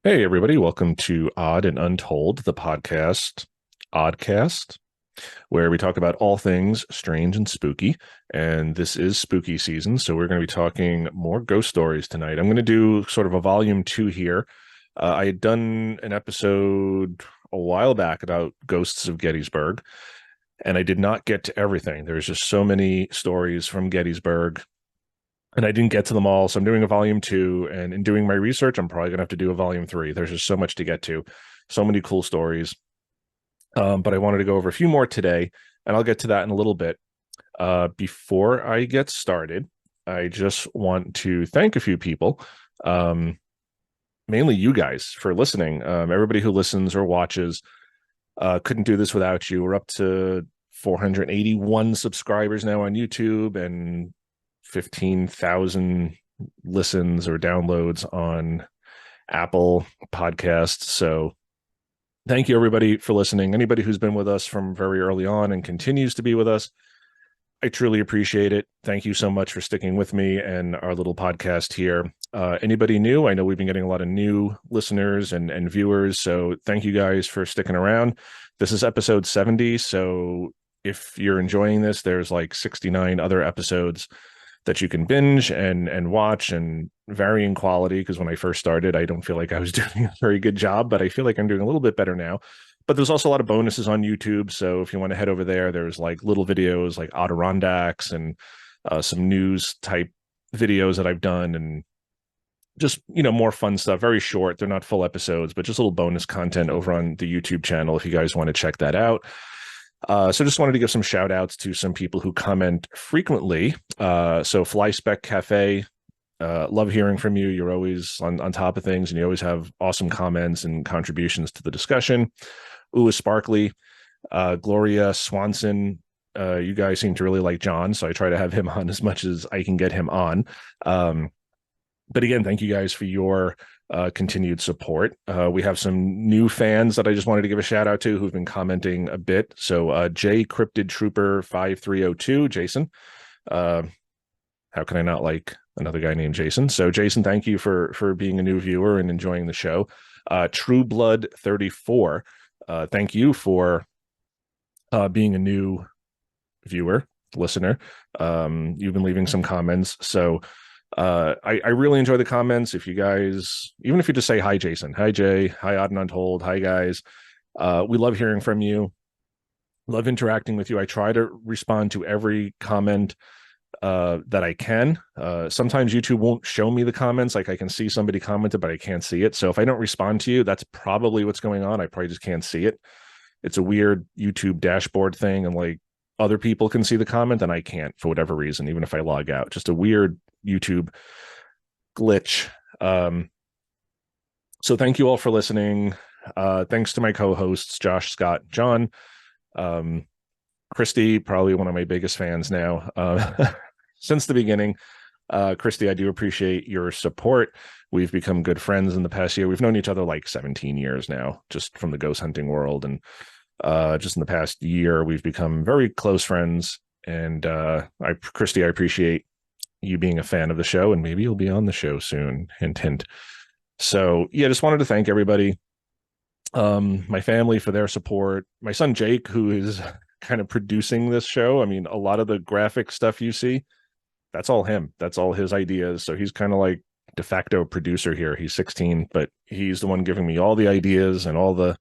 Hey, everybody. Welcome to Odd and Untold, the podcast, Oddcast, where we talk about all things strange and spooky. And this is spooky season, so we're going to be talking more ghost stories tonight. I'm going to do sort of a volume two here. I had done an episode a while back about ghosts of Gettysburg, and I did not get to everything. There's just so many stories from Gettysburg and I didn't get to them all. So I'm doing a volume two. And in doing my research, I'm probably going to have to do a volume three. There's just so much to get to, so many cool stories. But I wanted to go over a few more today, and I'll get to that in a little bit. Before I get started, I just want to thank a few people, mainly you guys, for listening. Everybody who listens or watches, couldn't do this without you. We're up to 481 subscribers now on YouTube and 15,000 listens or downloads on Apple Podcasts. So thank you, everybody, for listening. Anybody who's been with us from very early on and continues to be with us, I truly appreciate it. Thank you so much for sticking with me and our little podcast here. Anybody new? I know we've been getting a lot of new listeners and viewers, so thank you guys for sticking around. This is episode 70, so if you're enjoying this, there's like 69 other episodes that you can binge and watch, and varying quality, because when I first started, I don't feel like I was doing a very good job, but I feel like I'm doing a little bit better now. But there's also a lot of bonuses on YouTube, so if you want to head over there, there's like little videos like Adirondacks and some news type videos that I've done, and just, more fun stuff. Very short. They're not full episodes, but just little bonus content over on the YouTube channel if you guys want to check that out. So just wanted to give some shout outs to some people who comment frequently. So Fly Spec Cafe, love hearing from you. You're always on top of things, and you always have awesome comments and contributions to the discussion. Ooh, Sparkly, Gloria Swanson. You guys seem to really like John, so I try to have him on as much as I can get him on. But again, thank you guys for your continued support. We have some new fans that I just wanted to give a shout out to who've been commenting a bit. So J Cryptid Trooper 5302, Jason. How can I not like another guy named Jason? So Jason, thank you for being a new viewer and enjoying the show. True Blood 34, thank you for being a new viewer, listener. You've been leaving some comments, so I really enjoy the comments. If you guys, even if you just say hi, Jason, hi, Jay, hi, Odd and Untold, hi, guys. We love hearing from you, love interacting with you. I try to respond to every comment that I can. Sometimes YouTube won't show me the comments. Like I can see somebody commented, but I can't see it. So if I don't respond to you, that's probably what's going on. I probably just can't see it. It's a weird YouTube dashboard thing, and like other people can see the comment and I can't for whatever reason, even if I log out. Just a weird YouTube glitch. So thank you all for listening. Thanks to my co-hosts, Josh, Scott, John, Christy, probably one of my biggest fans now since the beginning. Christy, I do appreciate your support. We've become good friends in the past year. We've known each other like 17 years now, just from the ghost hunting world. And just in the past year, we've become very close friends. And Christy, I appreciate you being a fan of the show, and maybe you'll be on the show soon. Hint, hint. So yeah, just wanted to thank everybody, my family, for their support. My son Jake, who is kind of producing this show. I mean, a lot of the graphic stuff you see, that's all him. That's all his ideas. So he's kind of like de facto producer here. He's 16, but he's the one giving me all the ideas and all the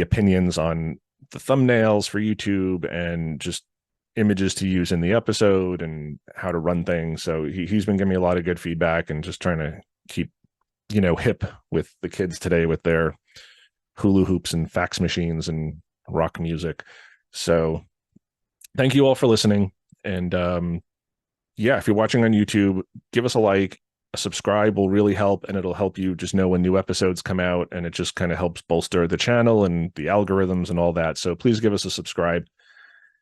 opinions on the thumbnails for YouTube and just images to use in the episode and how to run things. So he's been giving me a lot of good feedback and just trying to keep, hip with the kids today with their hula hoops and fax machines and rock music. So thank you all for listening. And yeah, if you're watching on YouTube, give us a like. A subscribe will really help, and it'll help you just know when new episodes come out, and it just kind of helps bolster the channel and the algorithms and all that. So please give us a subscribe.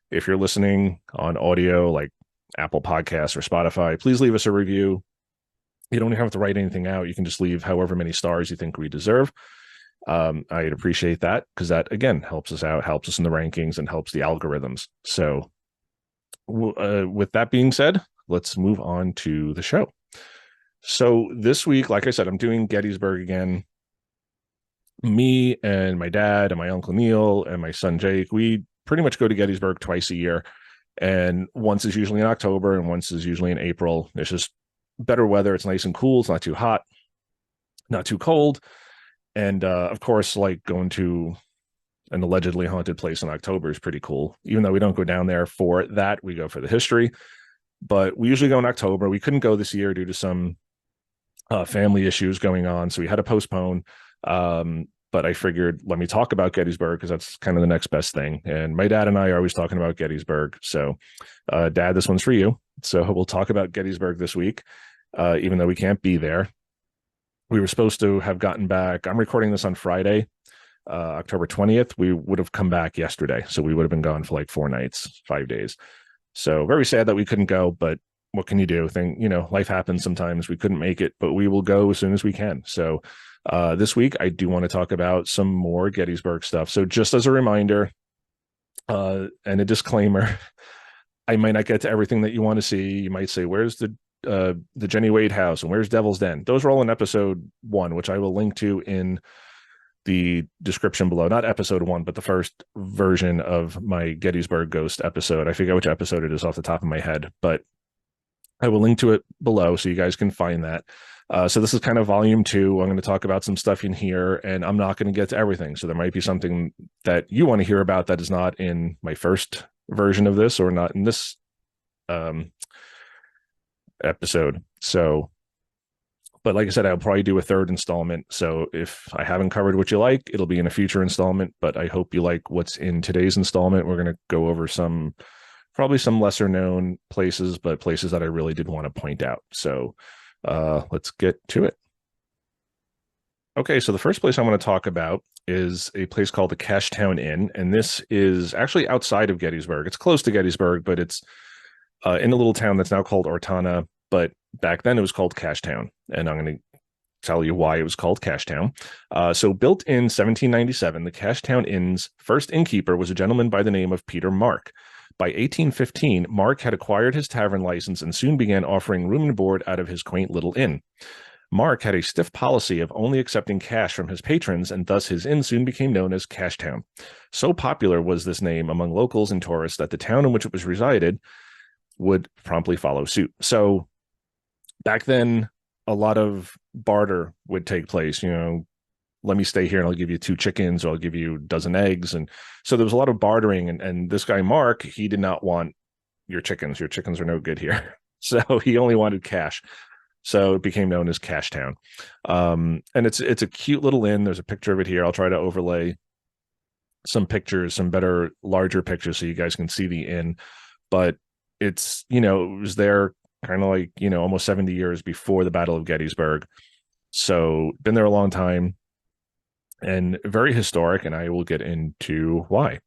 If you're listening on audio like Apple Podcasts or Spotify, please leave us a review. You don't have to write anything out. You can just leave however many stars you think we deserve. I'd appreciate that, because that, again, helps us out, helps us in the rankings, and helps the algorithms. So with that being said, let's move on to the show. So this week, like I said, I'm doing Gettysburg again. Me and my dad and my uncle Neil and my son Jake, we pretty much go to Gettysburg twice a year. And once is usually in October and once is usually in April. It's just better weather. It's nice and cool. It's not too hot, not too cold. And of course, like going to an allegedly haunted place in October is pretty cool. Even though we don't go down there for that, we go for the history. But we usually go in October. We couldn't go this year due to some family issues going on, so we had to postpone. But I figured, let me talk about Gettysburg because that's kind of the next best thing. And my dad and I are always talking about Gettysburg. So, Dad, this one's for you. So we'll talk about Gettysburg this week, even though we can't be there. We were supposed to have gotten back. I'm recording this on Friday, October 20th. We would have come back yesterday. So we would have been gone for like 4 nights, 5 days. So very sad that we couldn't go, but what can you do? Life happens sometimes. We couldn't make it, but we will go as soon as we can. So this week, I do want to talk about some more Gettysburg stuff. So just as a reminder and a disclaimer, I might not get to everything that you want to see. You might say, where's the Jenny Wade house and where's Devil's Den? Those are all in episode 1, which I will link to in the description below. Not episode 1, but the first version of my Gettysburg Ghost episode. I forget which episode it is off the top of my head, but I will link to it below so you guys can find that. So this is kind of volume 2. I'm going to talk about some stuff in here, and I'm not going to get to everything. So there might be something that you want to hear about that is not in my first version of this or not in this episode. So, but like I said, I'll probably do a 3rd installment. So if I haven't covered what you like, it'll be in a future installment, but I hope you like what's in today's installment. We're going to go over probably some lesser known places, but places that I really did want to point out. So let's get to it. Okay, so the first place I want to talk about is a place called the Cashtown Inn, and this is actually outside of Gettysburg. It's close to Gettysburg, but it's in a little town that's now called Ortona, but back then it was called Cashtown, and I'm going to tell you why it was called Cashtown. So built in 1797, the Cashtown Inn's first innkeeper was a gentleman by the name of Peter Mark. By 1815, Mark had acquired his tavern license and soon began offering room and board out of his quaint little inn. Mark had a stiff policy of only accepting cash from his patrons, and thus his inn soon became known as Cashtown. So popular was this name among locals and tourists that the town in which it was resided would promptly follow suit. So back then, a lot of barter would take place. Let me stay here and I'll give you 2 chickens, or I'll give you a dozen eggs. And so there was a lot of bartering. And this guy, Mark, he did not want your chickens. Your chickens are no good here. So he only wanted cash. So it became known as Cashtown. And it's a cute little inn. There's a picture of it here. I'll try to overlay some pictures, some better, larger pictures so you guys can see the inn. But it's, it was there kind of like, almost 70 years before the Battle of Gettysburg. So been there a long time. And very historic, and I will get into why.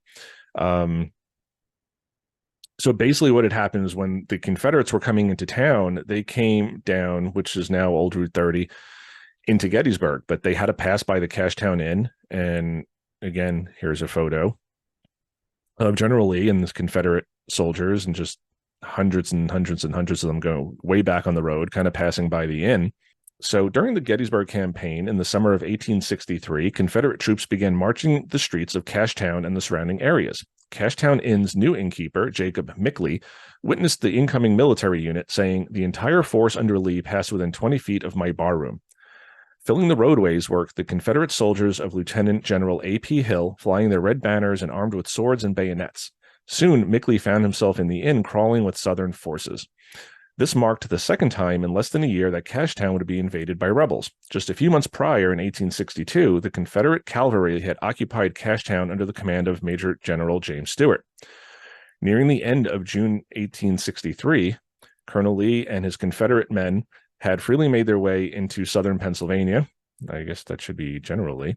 So basically what had happened is when the Confederates were coming into town, they came down, which is now Old Route 30, into Gettysburg, but they had to pass by the Cashtown Inn. And again, here's a photo of General Lee and his Confederate soldiers, and just hundreds and hundreds and hundreds of them go way back on the road, kind of passing by the inn. So during the Gettysburg campaign in the summer of 1863, Confederate troops began marching the streets of Cashtown and the surrounding areas. Cashtown Inn's new innkeeper, Jacob Mickley, witnessed the incoming military unit, saying, "The entire force under Lee passed within 20 feet of my barroom." Filling the roadways were the Confederate soldiers of Lieutenant General A.P. Hill, flying their red banners and armed with swords and bayonets. Soon, Mickley found himself in the inn crawling with Southern forces. This marked the second time in less than a year that Cashtown would be invaded by rebels. Just a few months prior, in 1862, the Confederate cavalry had occupied Cashtown under the command of Major General James Stewart. Nearing the end of June 1863, Colonel Lee and his Confederate men had freely made their way into southern Pennsylvania. I guess that should be General Lee.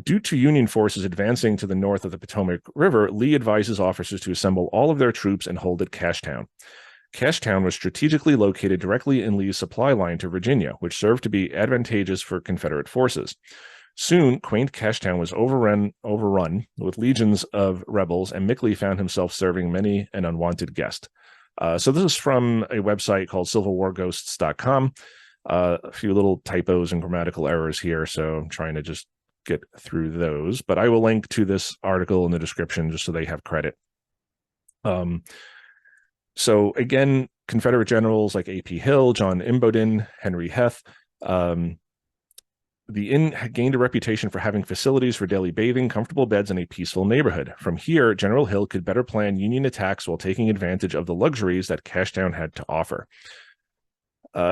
Due to Union forces advancing to the north of the Potomac River, Lee advised his officers to assemble all of their troops and hold at Cashtown. Cashtown was strategically located directly in Lee's supply line to Virginia, which served to be advantageous for Confederate forces. Soon, quaint Cashtown was overrun with legions of rebels, and Mickley found himself serving many an unwanted guest. So this is from a website called CivilWarGhosts.com. A few little typos and grammatical errors here, so I'm trying to just get through those. But I will link to this article in the description just so they have credit. So again, Confederate generals like A.P. Hill, John Imboden, Henry Heth. The inn had gained a reputation for having facilities for daily bathing, comfortable beds, and a peaceful neighborhood. From here, General Hill could better plan Union attacks while taking advantage of the luxuries that Cashtown had to offer.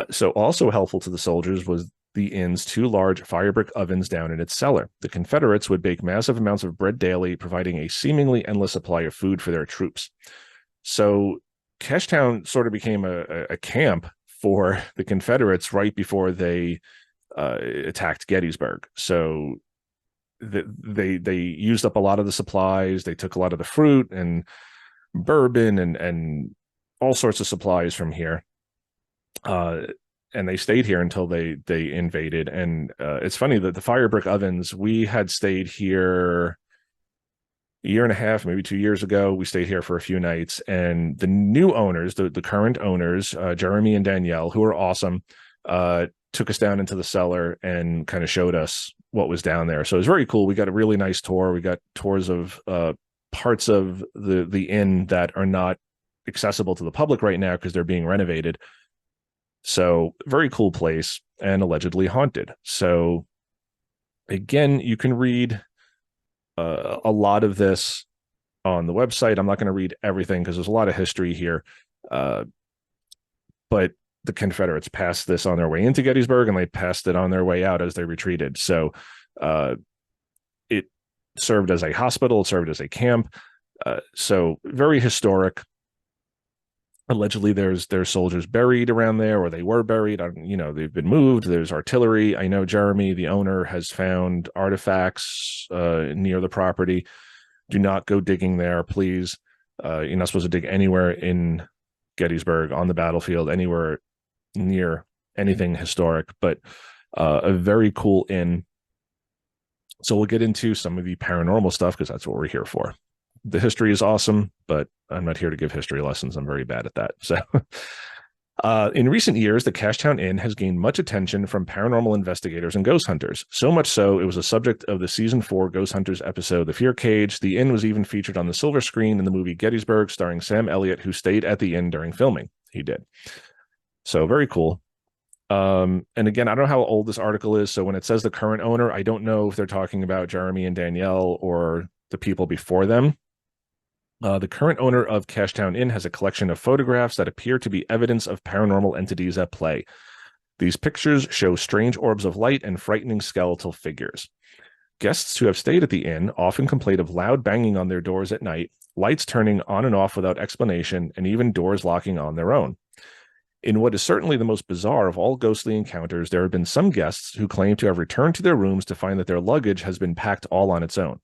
So also helpful to the soldiers was the inn's 2 large fire-brick ovens down in its cellar. The Confederates would bake massive amounts of bread daily, providing a seemingly endless supply of food for their troops. So Cashtown sort of became a camp for the Confederates right before they attacked Gettysburg. So they used up a lot of the supplies. They took a lot of the fruit and bourbon and all sorts of supplies from here. And they stayed here until they invaded. And it's funny that the fire brick ovens, we had stayed here a year and a half, maybe 2 years ago. We stayed here for a few nights, and the new owners, the current owners, Jeremy and Danielle, who are awesome, took us down into the cellar and kind of showed us what was down there. So it was very cool. We got a really nice tour. We got tours of parts of the inn that are not accessible to the public right now because they're being renovated. So very cool place and allegedly haunted. So again, you can read a lot of this on the website. I'm not going to read everything because there's a lot of history here. But the Confederates passed this on their way into Gettysburg, and they passed it on their way out as they retreated. So it served as a hospital, it served as a camp. So very historic. Allegedly, there's soldiers buried around there, or they were buried. They've been moved. There's artillery. I know Jeremy, the owner, has found artifacts near the property. Do not go digging there, please. You're not supposed to dig anywhere in Gettysburg, on the battlefield, anywhere near anything historic, but a very cool inn. So we'll get into some of the paranormal stuff because that's what we're here for. The history is awesome, but I'm not here to give history lessons. I'm very bad at that. So in recent years, the Cashtown Inn has gained much attention from paranormal investigators and ghost hunters. So much so, it was a subject of the season 4 Ghost Hunters episode, The Fear Cage. The inn was even featured on the silver screen in the movie Gettysburg, starring Sam Elliott, who stayed at the inn during filming. He did. So very cool. And again, I don't know how old this article is. So when it says the current owner, I don't know if they're talking about Jeremy and Danielle or the people before them. The current owner of Cashtown Inn has a collection of photographs that appear to be evidence of paranormal entities at play. These pictures show strange orbs of light and frightening skeletal figures. Guests who have stayed at the inn often complain of loud banging on their doors at night, lights turning on and off without explanation, and even doors locking on their own. In what is certainly the most bizarre of all ghostly encounters, there have been some guests who claim to have returned to their rooms to find that their luggage has been packed all on its own.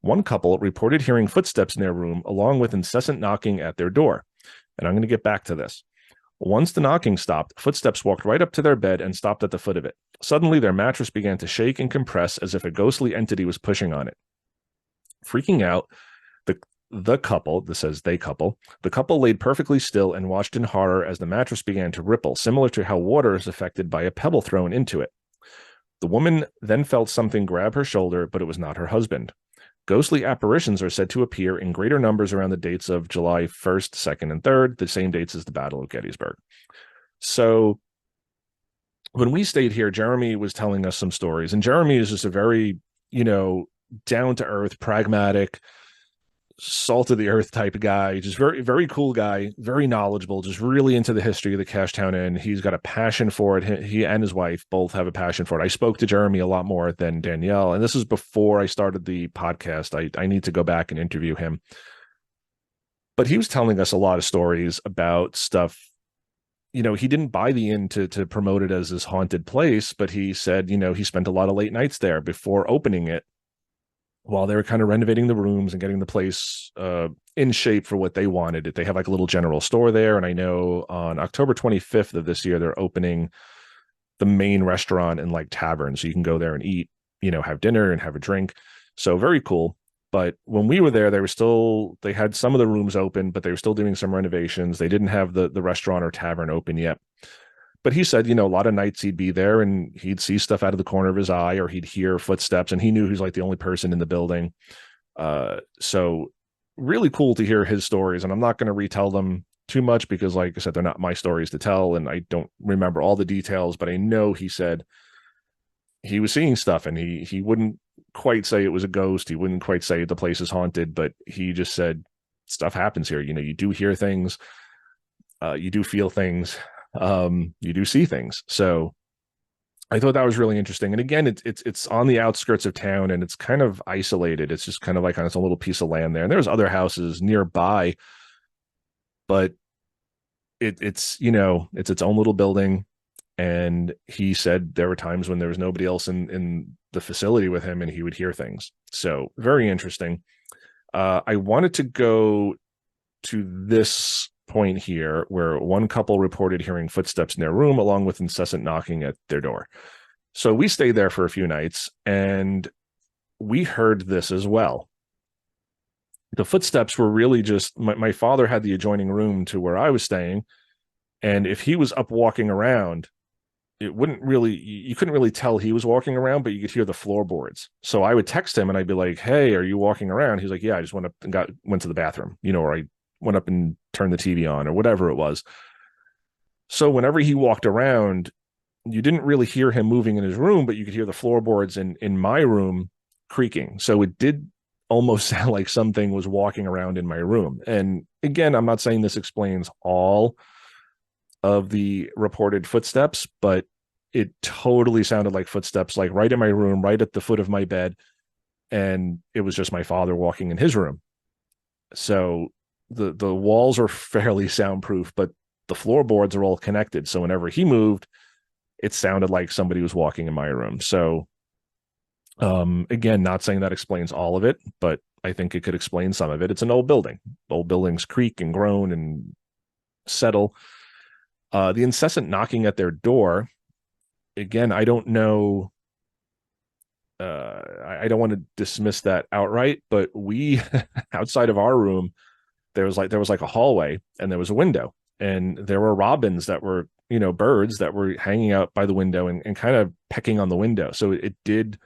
One couple reported hearing footsteps in their room, along with incessant knocking at their door. And I'm going to get back to this. Once the knocking stopped, footsteps walked right up to their bed and stopped at the foot of it. Suddenly, their mattress began to shake and compress as if a ghostly entity was pushing on it. Freaking out, the couple, this says they couple, the couple laid perfectly still and watched in horror as the mattress began to ripple, similar to how water is affected by a pebble thrown into it. The woman then felt something grab her shoulder, but it was not her husband. Ghostly apparitions are said to appear in greater numbers around the dates of July 1st, 2nd, and 3rd, the same dates as the Battle of Gettysburg. So when we stayed here, Jeremy was telling us some stories, and Jeremy is just a very, down-to-earth, pragmatic, salt-of-the-earth type of guy, just very, very cool guy, very knowledgeable, just really into the history of the Cashtown Inn. He's got a passion for it. He and his wife both have a passion for it. I spoke to Jeremy a lot more than Danielle, and this is before I started the podcast. I need to go back and interview him. But he was telling us a lot of stories about stuff. He didn't buy the inn to promote it as this haunted place, but he said, he spent a lot of late nights there before opening it, while they were kind of renovating the rooms and getting the place in shape for what they wanted. They have like a little general store there. And I know on October 25th of this year, they're opening the main restaurant and like tavern. So you can go there and eat, have dinner and have a drink. So very cool. But when we were there, they had some of the rooms open, but they were still doing some renovations. They didn't have the restaurant or tavern open yet. But he said, a lot of nights he'd be there and he'd see stuff out of the corner of his eye, or he'd hear footsteps, and he knew he was like the only person in the building. So really cool to hear his stories. And I'm not going to retell them too much because, like I said, they're not my stories to tell. And I don't remember all the details, but I know he said he was seeing stuff, and he wouldn't quite say it was a ghost. He wouldn't quite say the place is haunted, but he just said stuff happens here. You do hear things, you do feel things, you do see things. So I thought that was really interesting. And again, it's on the outskirts of town, and it's kind of isolated. It's just kind of like on its own little piece of land there. And there's other houses nearby, but it's its own little building. And he said there were times when there was nobody else in the facility with him, and he would hear things. So very interesting. I wanted to go to this point here where one couple reported hearing footsteps in their room along with incessant knocking at their door. So we stayed there for a few nights, and we heard this as well. The footsteps were really just, my father had the adjoining room to where I was staying, and if he was up walking around, you couldn't really tell he was walking around, but you could hear the floorboards. So I would text him and I'd be like, "Hey, are you walking around?" He's like, "Yeah, I just went up and went to the bathroom, or I went up and turned the TV on," or whatever it was. So whenever he walked around, you didn't really hear him moving in his room, but you could hear the floorboards in my room creaking. So it did almost sound like something was walking around in my room. And again, I'm not saying this explains all of the reported footsteps, but it totally sounded like footsteps, like right in my room, right at the foot of my bed. And it was just my father walking in his room. So the walls are fairly soundproof, but the floorboards are all connected. So whenever he moved, it sounded like somebody was walking in my room. So again, not saying that explains all of it, but I think it could explain some of it. It's an old building. Old buildings creak and groan and settle. The incessant knocking at their door, again, I don't know. I don't want to dismiss that outright, but we outside of our room, there was like a hallway, and there was a window, and there were robins that were, birds that were hanging out by the window and kind of pecking on the window. So it did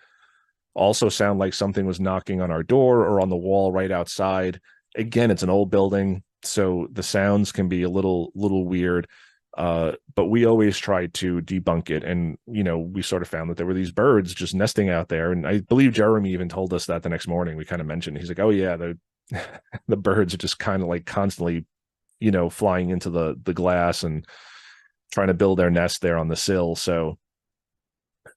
also sound like something was knocking on our door or on the wall right outside. Again, it's an old building, so the sounds can be a little weird. But we always tried to debunk it. And, we sort of found that there were these birds just nesting out there. And I believe Jeremy even told us that the next morning. We kind of mentioned, he's like, "Oh yeah, the birds are just kind of like constantly, flying into the glass and trying to build their nest there on the sill." So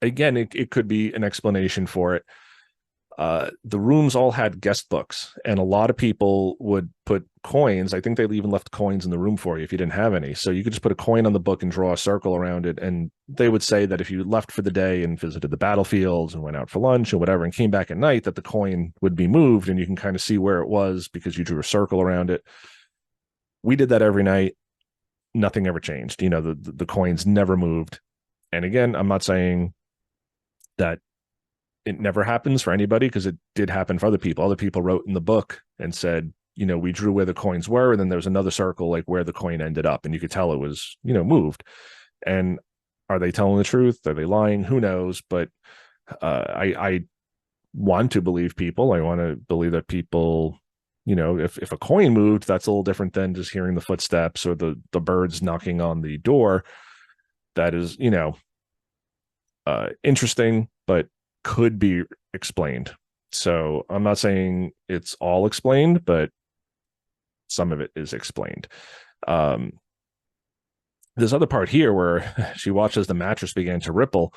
again, it could be an explanation for it. The rooms all had guest books, and a lot of people would put coins. I think they even left coins in the room for you if you didn't have any. So you could just put a coin on the book and draw a circle around it. And they would say that if you left for the day and visited the battlefields and went out for lunch or whatever and came back at night, that the coin would be moved, and you can kind of see where it was because you drew a circle around it. We did that every night. Nothing ever changed. The coins never moved. And again, I'm not saying that it never happens for anybody, because it did happen for other people. Other people wrote in the book and said, we drew where the coins were, and then there was another circle like where the coin ended up, and you could tell it was, moved. And are they telling the truth? Are they lying? Who knows? But I want to believe people. I want to believe that people, if a coin moved, that's a little different than just hearing the footsteps or the birds knocking on the door. That is, interesting, but could be explained. So I'm not saying it's all explained, but some of it is explained. This other part here where she watched as the mattress began to ripple,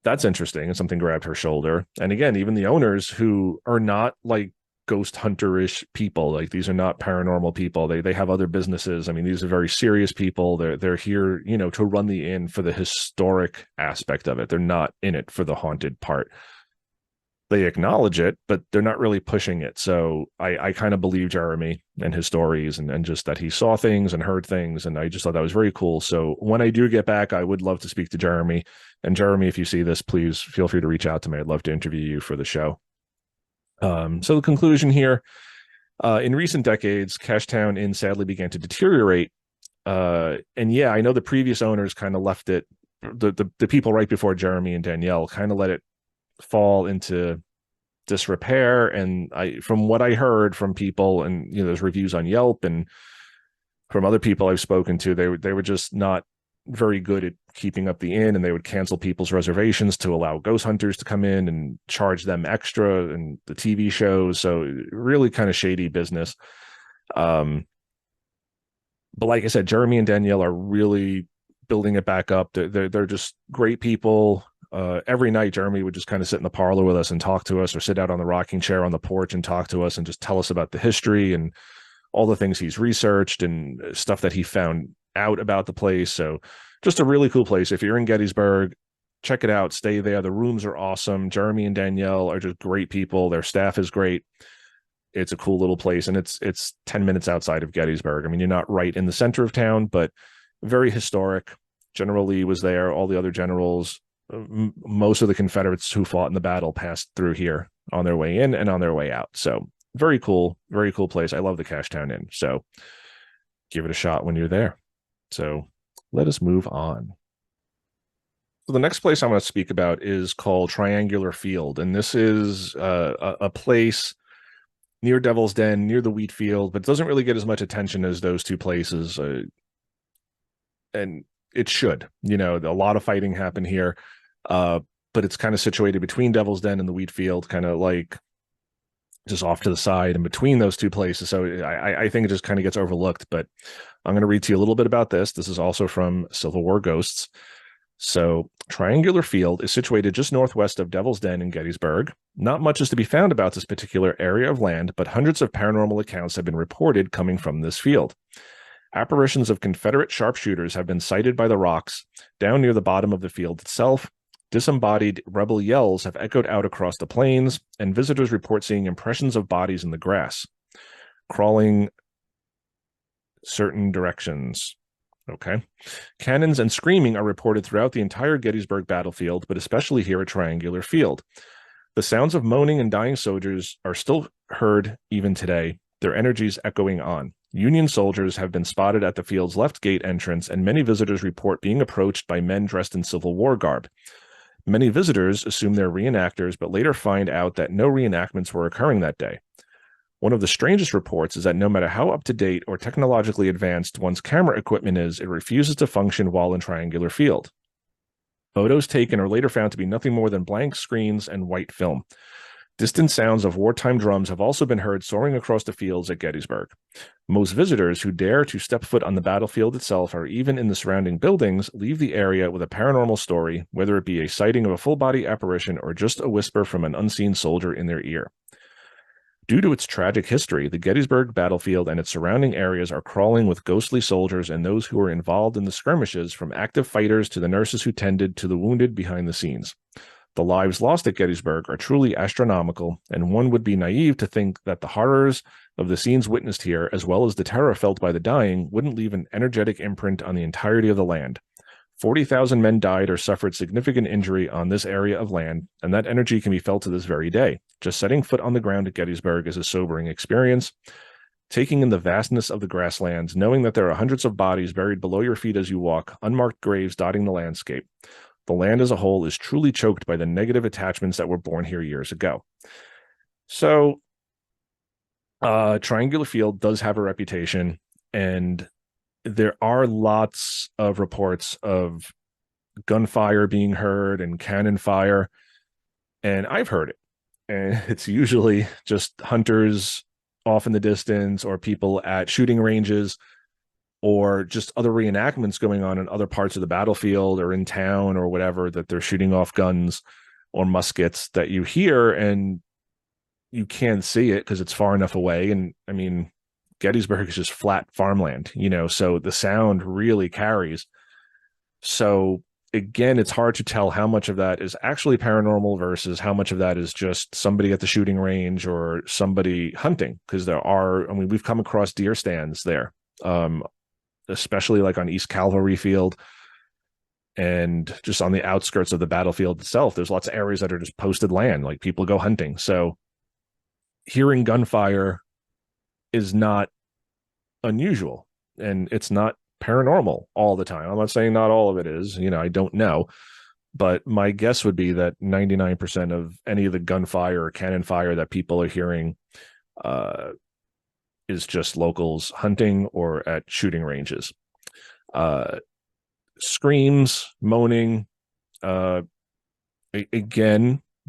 that's interesting, and something grabbed her shoulder. And again, even the owners, who are not like ghost hunter-ish people, like these are not paranormal people. They have other businesses. I mean, these are very serious people. They're here, to run the inn for the historic aspect of it. They're not in it for the haunted part. They acknowledge it, but they're not really pushing it. So I kind of believe Jeremy and his stories, and just that he saw things and heard things. And I just thought that was very cool. So when I do get back, I would love to speak to Jeremy. And Jeremy, if you see this, please feel free to reach out to me. I'd love to interview you for the show. So the conclusion here, in recent decades, Cashtown Inn sadly began to deteriorate And yeah, I know the previous owners kind of left it, the people right before Jeremy and Danielle kind of let it fall into disrepair. And from what I heard from people, and there's reviews on Yelp and from other people I've spoken to, they were just not very good at keeping up the inn, and they would cancel people's reservations to allow ghost hunters to come in and charge them extra, and the TV shows. So really kind of shady business. But like I said, Jeremy and Danielle are really building it back up. They're just great people. Every night, Jeremy would just kind of sit in the parlor with us and talk to us, or sit out on the rocking chair on the porch and talk to us and just tell us about the history and all the things he's researched and stuff that he found out about the place. So just a really cool place. If you're in Gettysburg, check it out. Stay there. The rooms are awesome. Jeremy and Danielle are just great people. Their staff is great. It's a cool little place, and it's 10 minutes outside of Gettysburg. I mean, you're not right in the center of town, but very historic. General Lee was there. All the other generals, most of the Confederates who fought in the battle passed through here on their way in and on their way out. So very cool place. I love the Cashtown Inn. So give it a shot when you're there. So let us move on. So the next place I'm going to speak about is called Triangular Field, and this is a place near Devil's Den, near the wheat field, but doesn't really get as much attention as those two places. And it should. A lot of fighting happened here, but it's kind of situated between Devil's Den and the wheat field, kind of like just off to the side and between those two places. So I think it just kind of gets overlooked, but I'm going to read to you a little bit about this. This is also from Civil War Ghosts. So Triangular Field is situated just northwest of Devil's Den in Gettysburg. Not much is to be found about this particular area of land, but hundreds of paranormal accounts have been reported coming from this field. Apparitions of Confederate sharpshooters have been sighted by the rocks down near the bottom of the field itself. Disembodied rebel yells have echoed out across the plains, and visitors report seeing impressions of bodies in the grass, crawling certain directions. Okay. Cannons and screaming are reported throughout the entire Gettysburg battlefield, but especially here at Triangular Field. The sounds of moaning and dying soldiers are still heard even today, their energies echoing on. Union soldiers have been spotted at the field's left gate entrance, and many visitors report being approached by men dressed in Civil War garb. Many visitors assume they're reenactors, but later find out that no reenactments were occurring that day. One of the strangest reports is that no matter how up-to-date or technologically advanced one's camera equipment is, it refuses to function while in Triangular Field. Photos taken are later found to be nothing more than blank screens and white film. Distant sounds of wartime drums have also been heard soaring across the fields at Gettysburg. Most visitors who dare to step foot on the battlefield itself, or even in the surrounding buildings, leave the area with a paranormal story, whether it be a sighting of a full-body apparition or just a whisper from an unseen soldier in their ear. Due to its tragic history, the Gettysburg battlefield and its surrounding areas are crawling with ghostly soldiers and those who were involved in the skirmishes, from active fighters to the nurses who tended to the wounded behind the scenes. The lives lost at Gettysburg are truly astronomical, and one would be naive to think that the horrors of the scenes witnessed here, as well as the terror felt by the dying, wouldn't leave an energetic imprint on the entirety of the land. 40,000 men died or suffered significant injury on this area of land, and that energy can be felt to this very day. Just setting foot on the ground at Gettysburg is a sobering experience. Taking in the vastness of the grasslands, knowing that there are hundreds of bodies buried below your feet as you walk, unmarked graves dotting the landscape. The land as a whole is truly choked by the negative attachments that were born here years ago. So, Triangular Field does have a reputation, and there are lots of reports of gunfire being heard and cannon fire, and I've heard it. And it's usually just hunters off in the distance, or people at shooting ranges, or just other reenactments going on in other parts of the battlefield or in town or whatever, that they're shooting off guns or muskets that you hear and you can't see it because it's far enough away. And I mean, Gettysburg is just flat farmland, so the sound really carries. So again, it's hard to tell how much of that is actually paranormal versus how much of that is just somebody at the shooting range or somebody hunting, because we've come across deer stands there, especially like on East Cavalry Field and just on the outskirts of the battlefield itself. There's lots of areas that are just posted land, like people go hunting. So hearing gunfire is not unusual, and it's not paranormal all the time. I'm not saying not all of it is, I don't know. But my guess would be that 99% of any of the gunfire or cannon fire that people are hearing is just locals hunting or at shooting ranges. Screams, moaning. Again,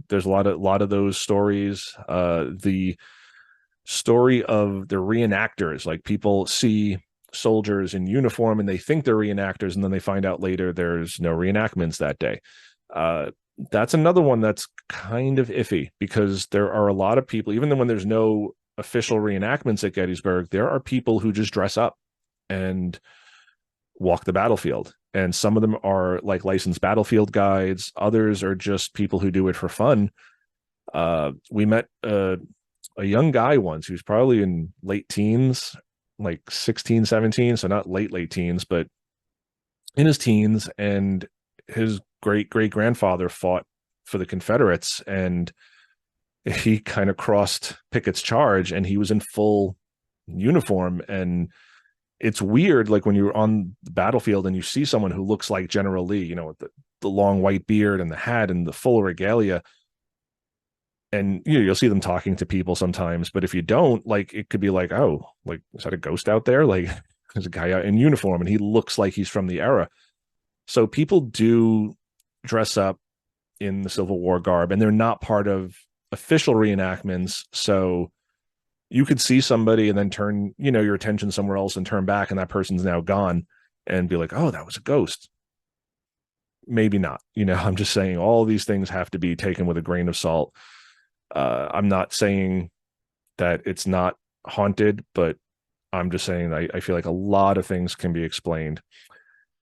there's a lot of those stories. The story of the reenactors, like people see soldiers in uniform and they think they're reenactors, and then they find out later there's no reenactments that day. That's another one that's kind of iffy, because there are a lot of people, even when there's no official reenactments at Gettysburg, there are people who just dress up and walk the battlefield. And some of them are like licensed battlefield guides. Others are just people who do it for fun. We met a young guy once who's probably in late teens, like 16, 17. So not late teens, but in his teens. And his great grandfather fought for the Confederates, and he kind of crossed Pickett's charge, and he was in full uniform. And it's weird, like when you're on the battlefield and you see someone who looks like General Lee, with the long white beard and the hat and the full regalia, and you'll see them talking to people sometimes. But if you don't, like, it could be like, oh, like, is that a ghost out there? Like, there's a guy out in uniform and he looks like he's from the era. So people do dress up in the Civil War garb, and they're not part of official reenactments. So you could see somebody and then turn, your attention somewhere else and turn back, and that person's now gone, and be like, oh, that was a ghost. Maybe not. I'm just saying all these things have to be taken with a grain of salt. I'm not saying that it's not haunted, but I'm just saying I feel like a lot of things can be explained.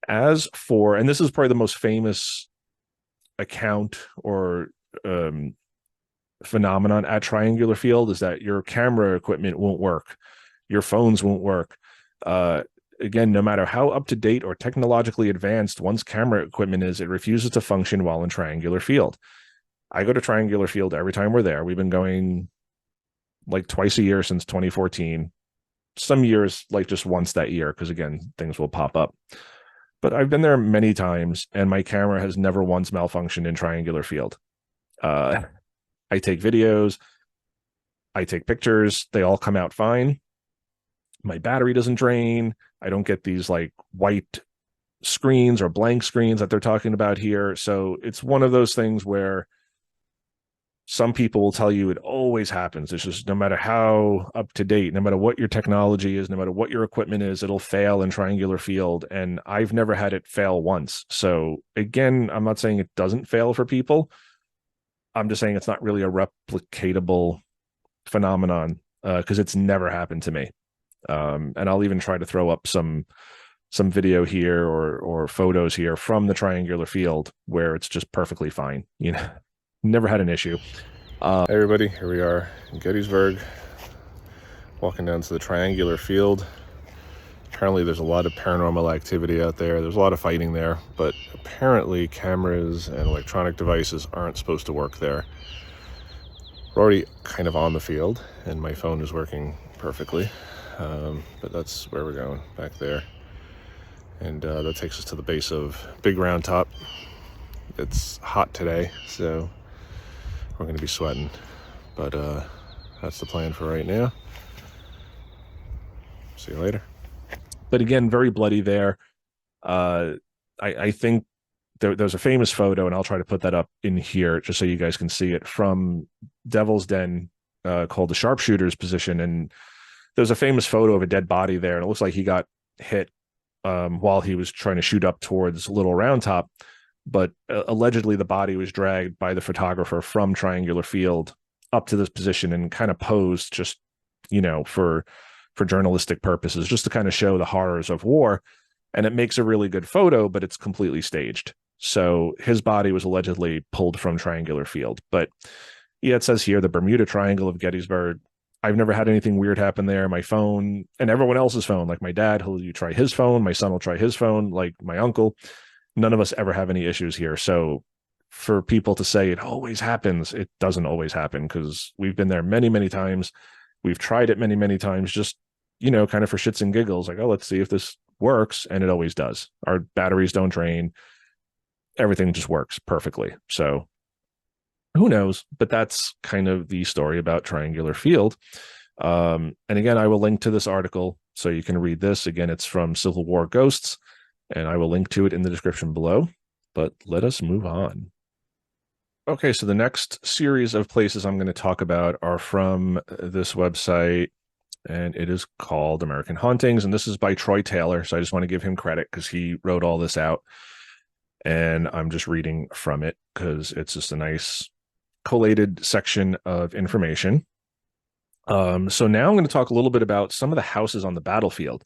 As for, and this is probably the most famous account or phenomenon at Triangular Field, is that your camera equipment won't work, your phones won't work. Again, no matter how up to date or technologically advanced one's camera equipment is, it refuses to function while in Triangular Field. I go to Triangular Field every time we're there. We've been going like twice a year since 2014. Some years like just once that year, because again, things will pop up. But I've been there many times, and my camera has never once malfunctioned in Triangular Field. I take videos, I take pictures, they all come out fine. My battery doesn't drain. I don't get these like white screens or blank screens that they're talking about here. So it's one of those things where some people will tell you it always happens. It's just, no matter how up to date, no matter what your technology is, no matter what your equipment is, it'll fail in Triangular Field. And I've never had it fail once. So again, I'm not saying it doesn't fail for people. I'm just saying it's not really a replicatable phenomenon, because it's never happened to me. And I'll even try to throw up some video here or photos here from the Triangular Field where it's just perfectly fine. Never had an issue. Hey everybody, here we are in Gettysburg, walking down to the Triangular Field. Apparently there's a lot of paranormal activity out there. There's a lot of fighting there, but apparently cameras and electronic devices aren't supposed to work there. We're already kind of on the field, and my phone is working perfectly. But that's where we're going, back there. And that takes us to the base of Big Round Top. It's hot today, so we're going to be sweating. But that's the plan for right now. See you later. But again, very bloody there. I think there's a famous photo, and I'll try to put that up in here just so you guys can see it, from Devil's Den, called the Sharpshooter's Position. And there's a famous photo of a dead body there, and it looks like he got hit while he was trying to shoot up towards Little Round Top. But allegedly the body was dragged by the photographer from Triangular Field up to this position and kind of posed just, for journalistic purposes, just to kind of show the horrors of war. And it makes a really good photo, but it's completely staged. So his body was allegedly pulled from Triangular Field. But yeah, it says here, the Bermuda Triangle of Gettysburg. I've never had anything weird happen there. My phone and everyone else's phone, like my dad, he'll try his phone. My son will try his phone, like my uncle. None of us ever have any issues here. So for people to say it always happens, it doesn't always happen, because we've been there many, many times. We've tried it many, many times, just, kind of for shits and giggles, like, oh, let's see if this works, and it always does. Our batteries don't drain. Everything just works perfectly. So who knows? But that's kind of the story about Triangular Field. And again, I will link to this article so you can read this. Again, it's from Civil War Ghosts, and I will link to it in the description below. But let us move on. Okay, so the next series of places I'm going to talk about are from this website, and it is called American Hauntings, and this is by Troy Taylor, so I just want to give him credit because he wrote all this out, and I'm just reading from it because it's just a nice collated section of information. So now I'm going to talk a little bit about some of the houses on the battlefield.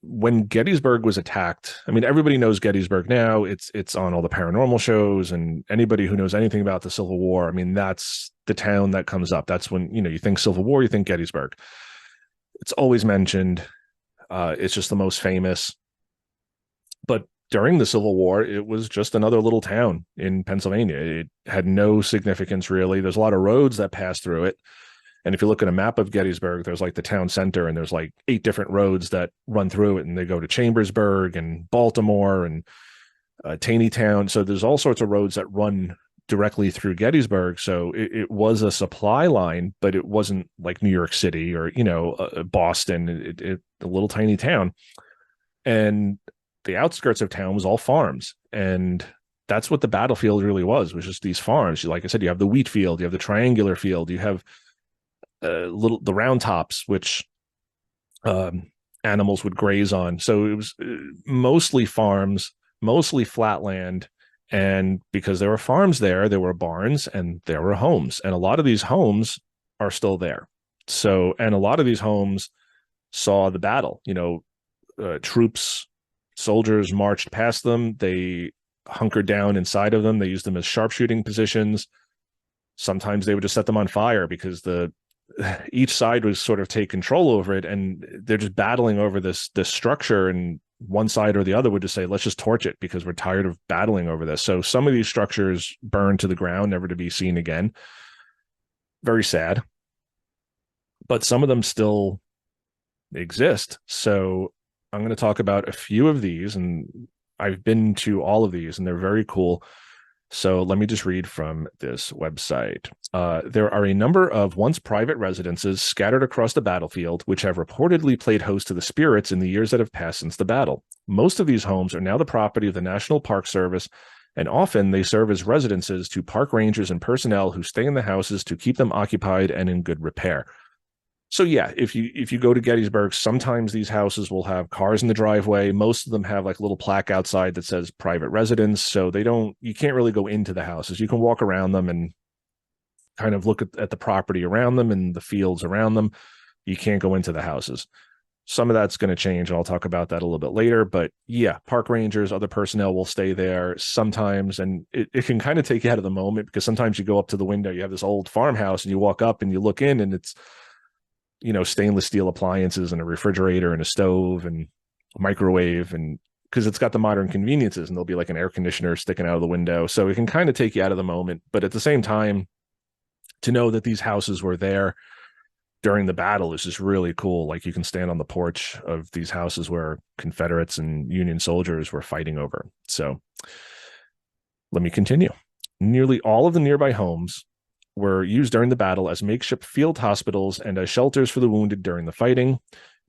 When Gettysburg was attacked, I mean, everybody knows Gettysburg now. It's on all the paranormal shows, and anybody who knows anything about the Civil War, I mean, that's the town that comes up. That's when, you think Civil War, you think Gettysburg. It's always mentioned. It's just the most famous. But during the Civil War, it was just another little town in Pennsylvania. It had no significance, really. There's a lot of roads that pass through it. And if you look at a map of Gettysburg, there's like the town center, and there's like 8 different roads that run through it, and they go to Chambersburg and Baltimore and Taneytown. So there's all sorts of roads that run directly through Gettysburg. So it was a supply line, but it wasn't like New York City or, Boston, a little tiny town. And the outskirts of town was all farms. And that's what the battlefield really was just these farms. Like I said, you have the wheat field, you have the triangular field, you have the round tops, which animals would graze on. So it was mostly farms, mostly flat land. And because there were farms there were barns and there were homes. And a lot of these homes are still there. So, and a lot of these homes saw the battle, troops, soldiers marched past them. They hunkered down inside of them. They used them as sharpshooting positions. Sometimes they would just set them on fire because each side would sort of take control over it, and they're just battling over this structure, and one side or the other would just say, let's just torch it because we're tired of battling over this. So some of these structures burned to the ground, never to be seen again. Very sad. But some of them still exist. So I'm going to talk about a few of these, and I've been to all of these, and they're very cool. So let me just read from this website. There are a number of once private residences scattered across the battlefield, which have reportedly played host to the spirits in the years that have passed since the battle. Most of these homes are now the property of the National Park Service, and often they serve as residences to park rangers and personnel who stay in the houses to keep them occupied and in good repair. So yeah, if you go to Gettysburg, sometimes these houses will have cars in the driveway. Most of them have like a little plaque outside that says private residence. So you can't really go into the houses. You can walk around them and kind of look at the property around them and the fields around them. You can't go into the houses. Some of that's going to change, and I'll talk about that a little bit later. But yeah, park rangers, other personnel will stay there sometimes, and it can kind of take you out of the moment because sometimes you go up to the window, you have this old farmhouse, and you walk up and you look in, and it's stainless steel appliances and a refrigerator and a stove and a microwave, and because it's got the modern conveniences, and there'll be like an air conditioner sticking out of the window. So it can kind of take you out of the moment. But at the same time, to know that these houses were there during the battle is just really cool. Like you can stand on the porch of these houses where Confederates and Union soldiers were fighting over. So let me continue. Nearly all of the nearby homes were used during the battle as makeshift field hospitals and as shelters for the wounded during the fighting.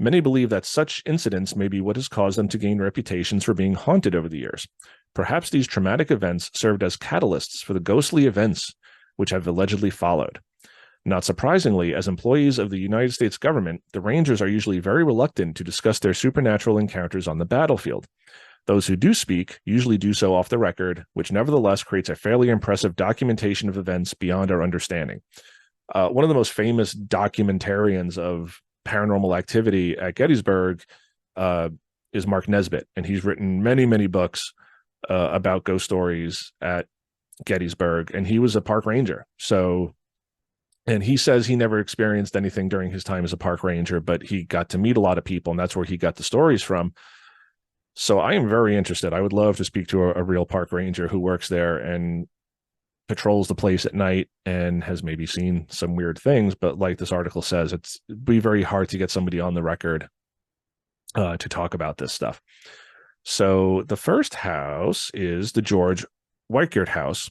Many believe that such incidents may be what has caused them to gain reputations for being haunted over the years. Perhaps these traumatic events served as catalysts for the ghostly events which have allegedly followed. Not surprisingly, as employees of the United States government, the Rangers are usually very reluctant to discuss their supernatural encounters on the battlefield. Those who do speak usually do so off the record, which nevertheless creates a fairly impressive documentation of events beyond our understanding. One of the most famous documentarians of paranormal activity at Gettysburg is Mark Nesbitt, and he's written many, many books about ghost stories at Gettysburg, and he was a park ranger. And he says he never experienced anything during his time as a park ranger, but he got to meet a lot of people, and that's where he got the stories from. So I am very interested. I would love to speak to a real park ranger who works there and patrols the place at night and has maybe seen some weird things. But like this article says, it'd be very hard to get somebody on the record to talk about this stuff. So the first house is the George Weikert House,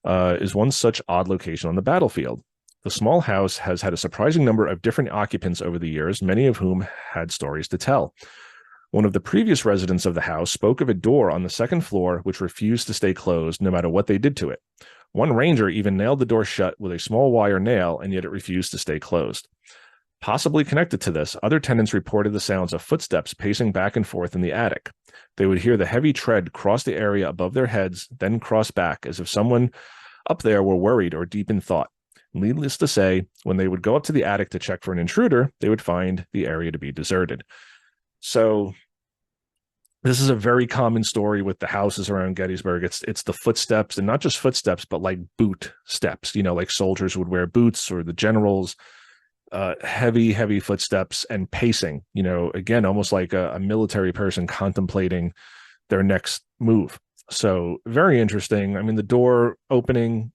is one such odd location on the battlefield. The small house has had a surprising number of different occupants over the years, many of whom had stories to tell. One of the previous residents of the house spoke of a door on the second floor which refused to stay closed no matter what they did to it. One ranger even nailed the door shut with a small wire nail, and yet it refused to stay closed. Possibly connected to this, other tenants reported the sounds of footsteps pacing back and forth in the attic. They would hear the heavy tread cross the area above their heads, then cross back, as if someone up there were worried or deep in thought. Needless to say, when they would go up to the attic to check for an intruder, they would find the area to be deserted. So this is a very common story with the houses around Gettysburg. It's the footsteps, and not just footsteps, but like boot steps, like soldiers would wear boots, or the generals, heavy footsteps and pacing, again, almost like a military person contemplating their next move. So very interesting. I mean, the door opening,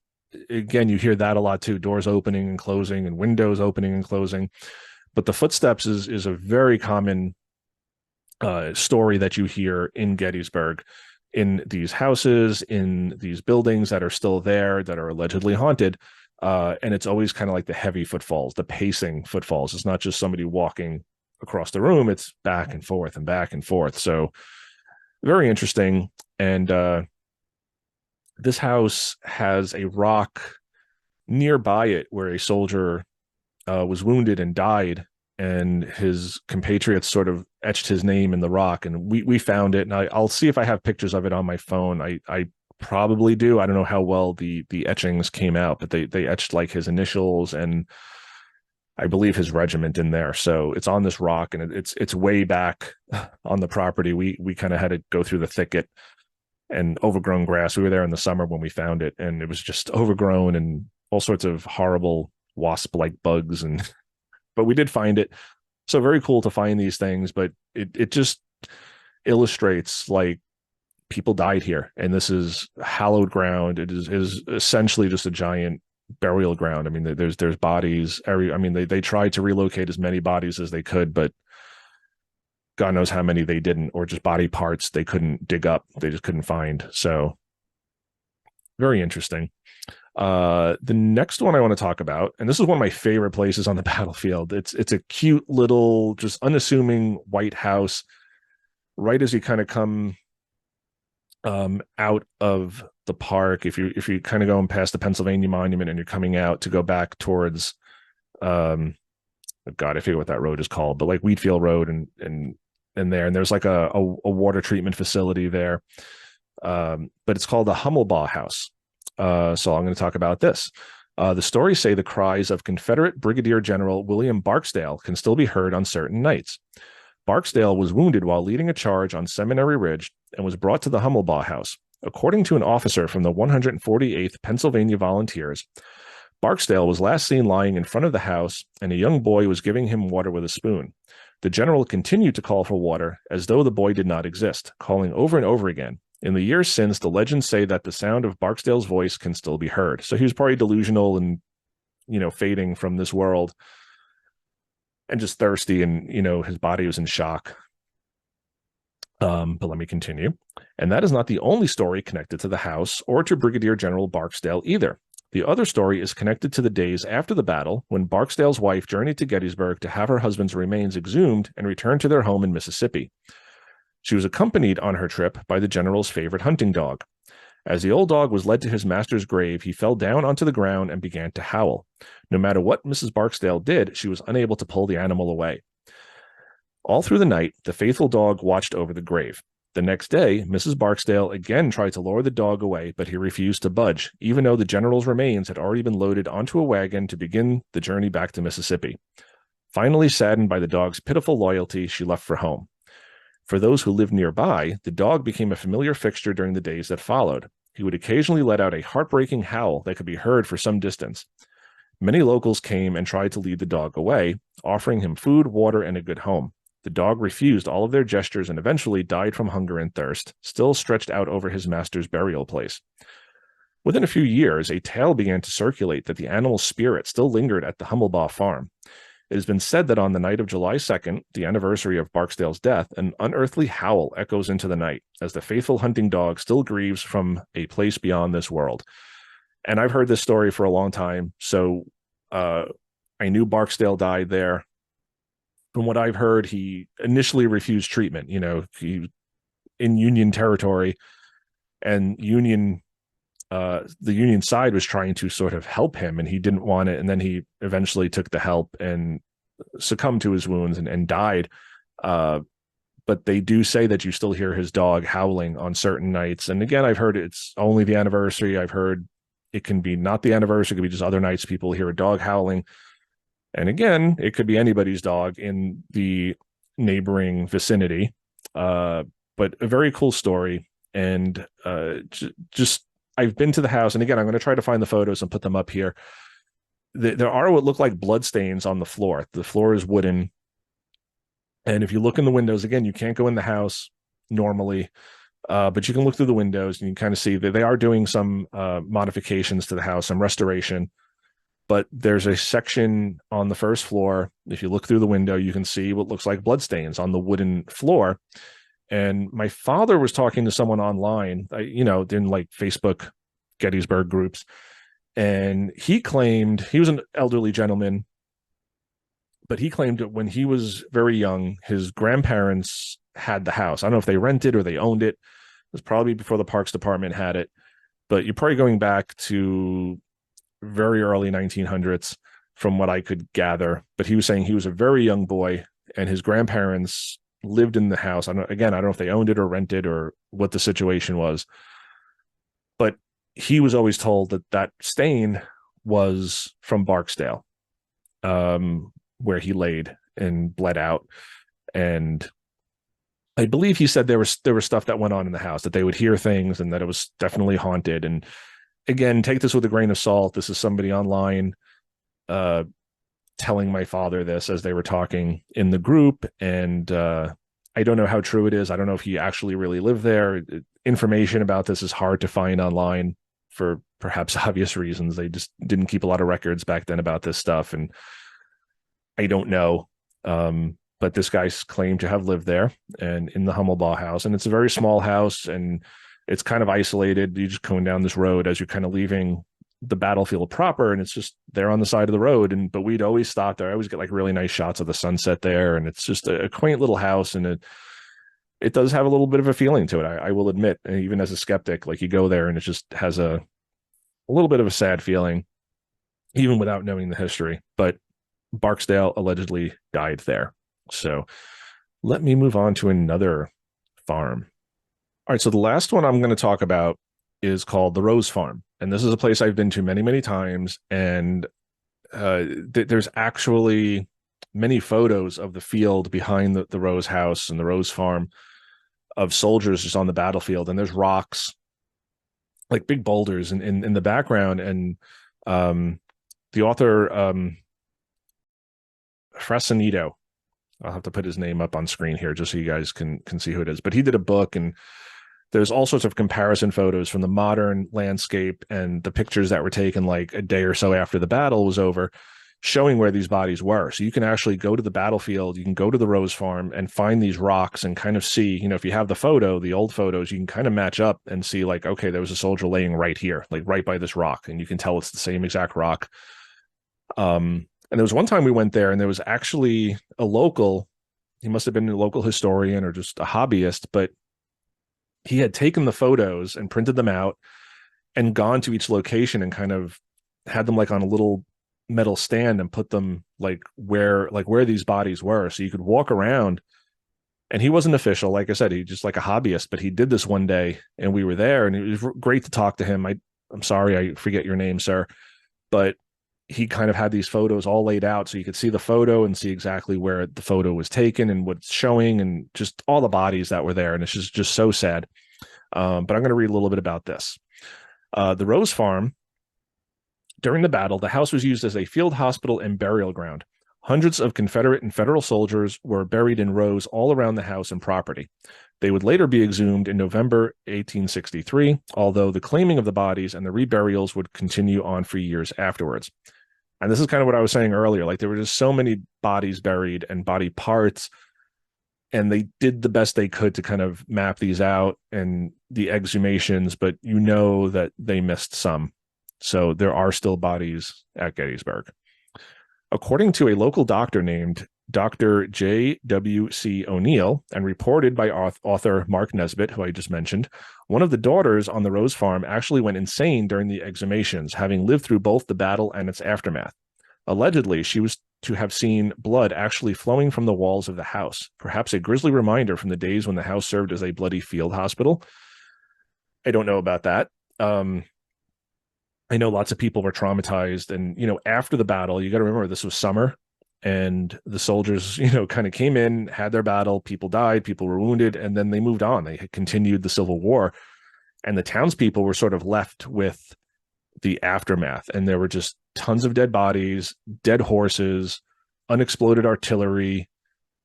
again, you hear that a lot too, doors opening and closing and windows opening and closing. But the footsteps is a very common story that you hear in Gettysburg, in these houses, in these buildings that are still there, that are allegedly haunted. And it's always kind of like the heavy footfalls, the pacing footfalls. It's not just somebody walking across the room. It's back and forth and back and forth. So very interesting. And this house has a rock nearby it where a soldier was wounded and died, and his compatriots sort of etched his name in the rock. And we found it, and I'll see if I have pictures of it on my phone. I probably do. I don't know how well the etchings came out, but they etched like his initials and I believe his regiment in there. So it's on this rock, and it's way back on the property. We kind of had to go through the thicket and overgrown grass. We were there in the summer when we found it, and it was just overgrown and all sorts of horrible wasp-like bugs. But we did find it. So very cool to find these things, but it just illustrates like people died here, and this is hallowed ground. It is essentially just a giant burial ground. I mean, there's bodies. They tried to relocate as many bodies as they could, but God knows how many they didn't, or just body parts they couldn't dig up. They just couldn't find. So very interesting. The next one I want to talk about, and this is one of my favorite places on the battlefield. It's a cute little, just unassuming white house, right as you kind of come out of the park. If you kind of going past the Pennsylvania Monument and you're coming out to go back towards, God, I forget what that road is called, but like Wheatfield Road and there's like a water treatment facility there. But it's called the Hummelbaugh House. So I'm going to talk about this. The stories say the cries of Confederate Brigadier General William Barksdale can still be heard on certain nights. Barksdale was wounded while leading a charge on Seminary Ridge and was brought to the Hummelbaugh House. According to an officer from the 148th Pennsylvania Volunteers, Barksdale was last seen lying in front of the house, and a young boy was giving him water with a spoon. The general continued to call for water as though the boy did not exist, calling over and over again. In the years since, the legends say that the sound of Barksdale's voice can still be heard. So he was probably delusional and, fading from this world and just thirsty, and, his body was in shock. But let me continue. And that is not the only story connected to the house or to Brigadier General Barksdale either. The other story is connected to the days after the battle, when Barksdale's wife journeyed to Gettysburg to have her husband's remains exhumed and returned to their home in Mississippi. She was accompanied on her trip by the general's favorite hunting dog. As the old dog was led to his master's grave, he fell down onto the ground and began to howl. No matter what Mrs. Barksdale did, she was unable to pull the animal away. All through the night, the faithful dog watched over the grave. The next day, Mrs. Barksdale again tried to lure the dog away, but he refused to budge, even though the general's remains had already been loaded onto a wagon to begin the journey back to Mississippi. Finally, saddened by the dog's pitiful loyalty, she left for home. For those who lived nearby, the dog became a familiar fixture during the days that followed. He would occasionally let out a heartbreaking howl that could be heard for some distance. Many locals came and tried to lead the dog away, offering him food, water, and a good home. The dog refused all of their gestures and eventually died from hunger and thirst, still stretched out over his master's burial place. Within a few years, a tale began to circulate that the animal's spirit still lingered at the Hummelbaugh farm. It has been said that on the night of July 2nd, the anniversary of Barksdale's death, an unearthly howl echoes into the night as the faithful hunting dog still grieves from a place beyond this world. And I've heard this story for a long time, so I knew Barksdale died there. From what I've heard, he initially refused treatment. He in Union territory, and the Union side was trying to sort of help him, and he didn't want it. And then he eventually took the help and succumbed to his wounds and died. But they do say that you still hear his dog howling on certain nights. And again, I've heard it's only the anniversary. I've heard it can be not the anniversary. It could be just other nights people hear a dog howling. And again, it could be anybody's dog in the neighboring vicinity. But a very cool story. And just I've been to the house. And again, I'm going to try to find the photos and put them up here. There are what look like blood stains on the floor. The floor is wooden. And if you look in the windows, again, you can't go in the house normally, but you can look through the windows and you can kind of see that they are doing some modifications to the house, some restoration. But there's a section on the first floor. If you look through the window, you can see what looks like blood stains on the wooden floor. And my father was talking to someone online, in like Facebook Gettysburg groups. And he claimed, he was an elderly gentleman, but he claimed that when he was very young, his grandparents had the house. I don't know if they rented or they owned it. It was probably before the Parks Department had it. But you're probably going back to very early 1900s from what I could gather. But he was saying he was a very young boy and his grandparents lived in the house. I don't know if they owned it or rented or what the situation was. But he was always told that stain was from Barksdale, where he laid and bled out. And I believe he said there was stuff that went on in the house, that they would hear things and that it was definitely haunted. And again, take this with a grain of salt. This is somebody online telling my father this as they were talking in the group. And I don't know how true it is. I don't know if he actually really lived there. Information about this is hard to find online for perhaps obvious reasons. They just didn't keep a lot of records back then about this stuff. And I don't know. But this guy claimed to have lived there and in the Hummelbaugh House. And it's a very small house and it's kind of isolated. You're just going down this road as you're kind of leaving the battlefield proper. And it's just there on the side of the road. But we'd always stop there. I always get like really nice shots of the sunset there. And it's just a quaint little house. And it does have a little bit of a feeling to it. I will admit, and even as a skeptic, like you go there and it just has a little bit of a sad feeling, even without knowing the history. But Barksdale allegedly died there. So let me move on to another farm. All right. So the last one I'm going to talk about is called the Rose Farm. And this is a place I've been to many, many times. And there's actually many photos of the field behind the Rose House and the Rose Farm of soldiers just on the battlefield. And there's rocks, like big boulders in the background. And the author, Frasinito, I'll have to put his name up on screen here just so you guys can see who it is. But he did a book, and there's all sorts of comparison photos from the modern landscape and the pictures that were taken like a day or so after the battle was over, showing where these bodies were. So you can actually go to the battlefield, you can go to the Rose Farm and find these rocks and kind of see, if you have the photo, the old photos, you can kind of match up and see like, okay, there was a soldier laying right here, like right by this rock. And you can tell it's the same exact rock. And there was one time we went there and there was actually a local, he must have been a local historian or just a hobbyist, but he had taken the photos and printed them out and gone to each location and kind of had them like on a little metal stand and put them like where these bodies were. So you could walk around, and he wasn't official. Like I said, he just like a hobbyist, but he did this one day and we were there and it was great to talk to him. I'm sorry, I forget your name, sir, but he kind of had these photos all laid out so you could see the photo and see exactly where the photo was taken and what's showing and just all the bodies that were there. And it's just so sad. But I'm going to read a little bit about this. The Rose Farm. During the battle, the house was used as a field hospital and burial ground. Hundreds of Confederate and Federal soldiers were buried in rows all around the house and property. They would later be exhumed in November 1863, although the claiming of the bodies and the reburials would continue on for years afterwards. And this is kind of what I was saying earlier. Like there were just so many bodies buried and body parts, and they did the best they could to kind of map these out and the exhumations, but you know that they missed some. So there are still bodies at Gettysburg. According to a local doctor named Dr. J.W.C. O'Neill, and reported by author Mark Nesbitt, who I just mentioned, one of the daughters on the Rose Farm actually went insane during the exhumations, having lived through both the battle and its aftermath. Allegedly, she was to have seen blood actually flowing from the walls of the house, perhaps a grisly reminder from the days when the house served as a bloody field hospital. I don't know about that. I know lots of people were traumatized, and after the battle, you got to remember this was summer, and the soldiers kind of came in, had their battle, people died, people were wounded, and then they moved on. They had continued the Civil War, and the townspeople were sort of left with the aftermath, and there were just tons of dead bodies, dead horses, unexploded artillery,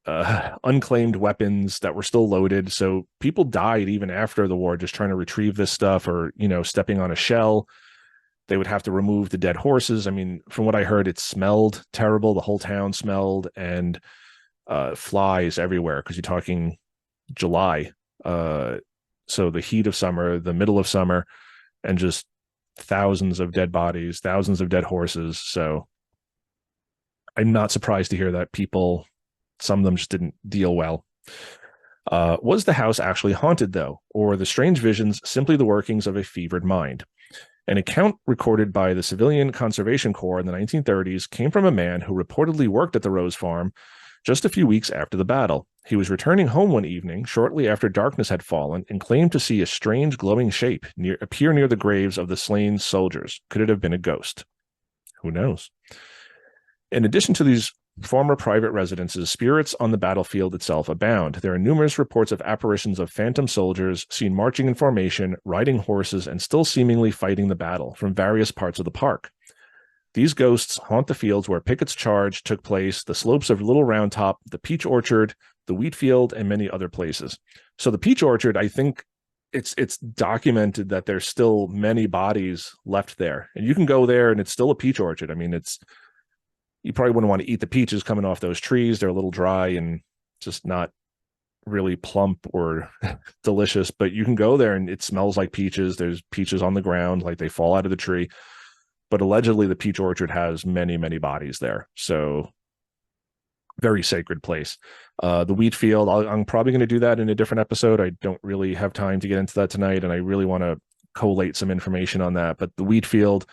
unclaimed weapons that were still loaded. So people died even after the war just trying to retrieve this stuff, or stepping on a shell. They would have to remove the dead horses. I mean, from what I heard, it smelled terrible. The whole town smelled, and flies everywhere, because you're talking July. So the heat of summer, the middle of summer, and just thousands of dead bodies, thousands of dead horses. So I'm not surprised to hear that some of them just didn't deal well. Was the house actually haunted, though, or the strange visions simply the workings of a fevered mind? An account recorded by the Civilian Conservation Corps in the 1930s came from a man who reportedly worked at the Rose Farm just a few weeks after the battle. He was returning home one evening shortly after darkness had fallen and claimed to see a strange glowing shape appear near the graves of the slain soldiers. Could it have been a ghost? Who knows? In addition to these former private residences, spirits on the battlefield itself abound. There are numerous reports of apparitions of phantom soldiers seen marching in formation, riding horses, and still seemingly fighting the battle from various parts of the park. These ghosts haunt the fields where Pickett's charge took place, the slopes of Little Round Top, the Peach Orchard, the wheat field, and many other places. So the Peach Orchard, I think it's documented that there's still many bodies left there, and you can go there and it's still a peach orchard. I mean, you probably wouldn't want to eat the peaches coming off those trees. They're a little dry and just not really plump or delicious, but you can go there and it smells like peaches. There's peaches on the ground, like they fall out of the tree. But allegedly the peach orchard has many, many bodies there. So very sacred place. The wheat field, I'm probably going to do that in a different episode. I don't really have time to get into that tonight, and I really want to collate some information on that. But the wheat field,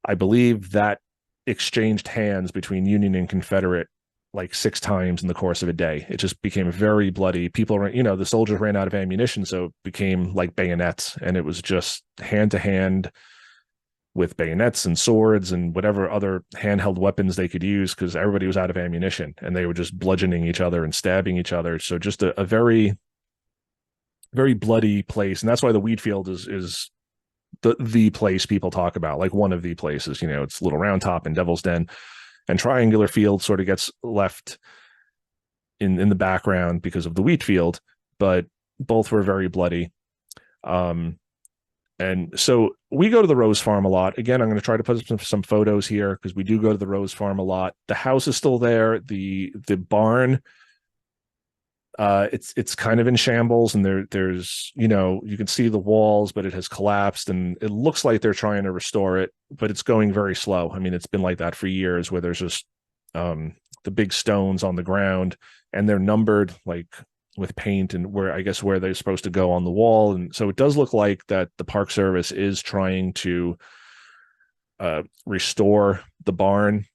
I believe that exchanged hands between Union and Confederate like 6 times in the course of a day. It just became very bloody. People, the soldiers ran out of ammunition, so it became like bayonets, and it was just hand to hand with bayonets and swords and whatever other handheld weapons they could use, because everybody was out of ammunition, and they were just bludgeoning each other and stabbing each other. So just a very, very bloody place. And that's why the wheat field is the place people talk about, like one of the places. It's Little Round Top and Devil's Den, and Triangular Field sort of gets left in the background because of the wheat field, but both were very bloody. And so we go to the Rose Farm a lot. Again, I'm going to try to put some photos here, because we do go to the Rose Farm a lot. The house is still there. The barn, it's kind of in shambles, and there's you can see the walls, but it has collapsed, and it looks like they're trying to restore it, but it's going very slow. I mean, it's been like that for years, where there's just the big stones on the ground, and they're numbered like with paint, and where they're supposed to go on the wall. And so it does look like that the Park Service is trying to restore the barn.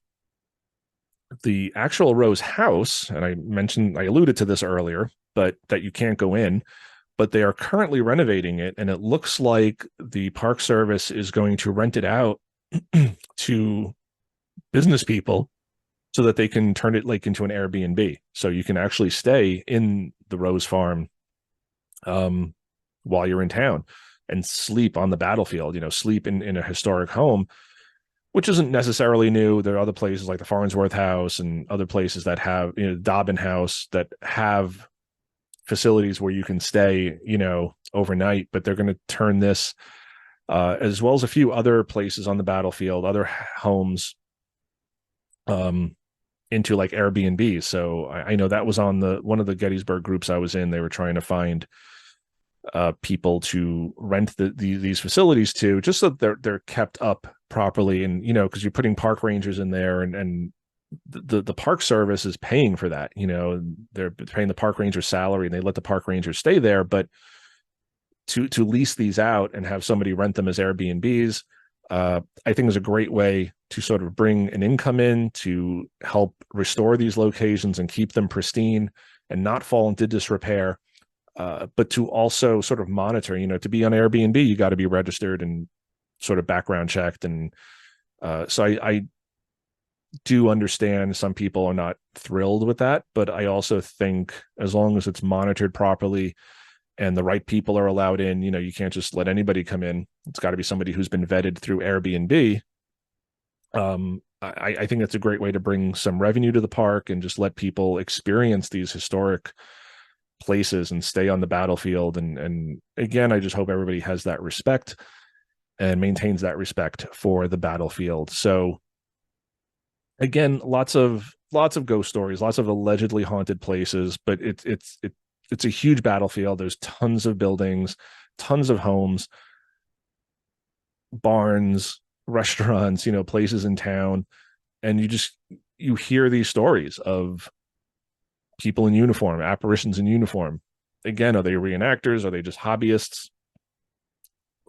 The actual Rose house, and I alluded to this earlier, but that you can't go in, but they are currently renovating it, and it looks like the Park Service is going to rent it out to business people so that they can turn it like into an Airbnb. So you can actually stay in the Rose Farm while you're in town and sleep on the battlefield, sleep in a historic home, which isn't necessarily new. There are other places like the Farnsworth House and other places that have, Dobbin House, that have facilities where you can stay, overnight, but they're going to turn this, as well as a few other places on the battlefield, other homes, um, into like Airbnb. So I know that was on one of the Gettysburg groups I was in. They were trying to find people to rent these facilities to, just so that they're kept up properly. And because you're putting park rangers in there, and the park service is paying for that. They're paying the park ranger salary, and they let the park rangers stay there. But to lease these out and have somebody rent them as Airbnbs, I think is a great way to sort of bring an income in to help restore these locations and keep them pristine and not fall into disrepair. But to also sort of monitor, to be on Airbnb, you got to be registered and sort of background checked. And so I do understand some people are not thrilled with that, but I also think as long as it's monitored properly and the right people are allowed in, you can't just let anybody come in. It's got to be somebody who's been vetted through Airbnb. I think that's a great way to bring some revenue to the park and just let people experience these historic places and stay on the battlefield. And again, I just hope everybody has that respect and maintains that respect for the battlefield. So again, lots of ghost stories, lots of allegedly haunted places, but it's a huge battlefield. There's tons of buildings, tons of homes, barns, restaurants, places in town. And you hear these stories of people in uniform, apparitions in uniform. Again, are they reenactors? Are they just hobbyists?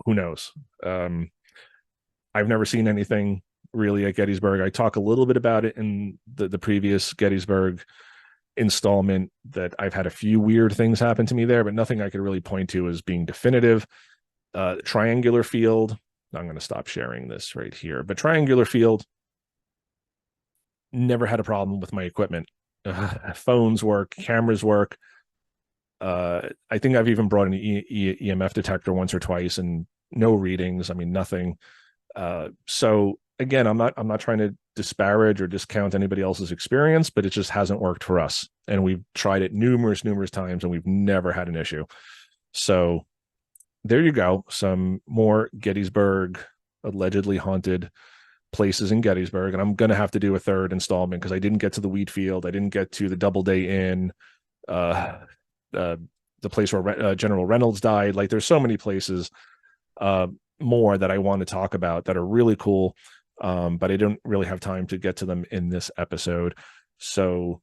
Who knows? I've never seen anything really at Gettysburg. I talk a little bit about it in the previous Gettysburg installment, that I've had a few weird things happen to me there, but nothing I could really point to as being definitive. Triangular Field, I'm going to stop sharing this right here, but Triangular Field, never had a problem with my equipment. Phones work, cameras work. I think I've even brought an EMF detector once or twice, and no readings. I mean, nothing. So again, I'm not trying to disparage or discount anybody else's experience, but it just hasn't worked for us. And we've tried it numerous times, and we've never had an issue. So there you go. Some more Gettysburg allegedly haunted places in Gettysburg. And I'm going to have to do a third installment because I didn't get to the wheat field. I didn't get to the Doubleday Inn, the place where General Reynolds died. Like, there's so many places more that I want to talk about that are really cool. But I don't really have time to get to them in this episode. So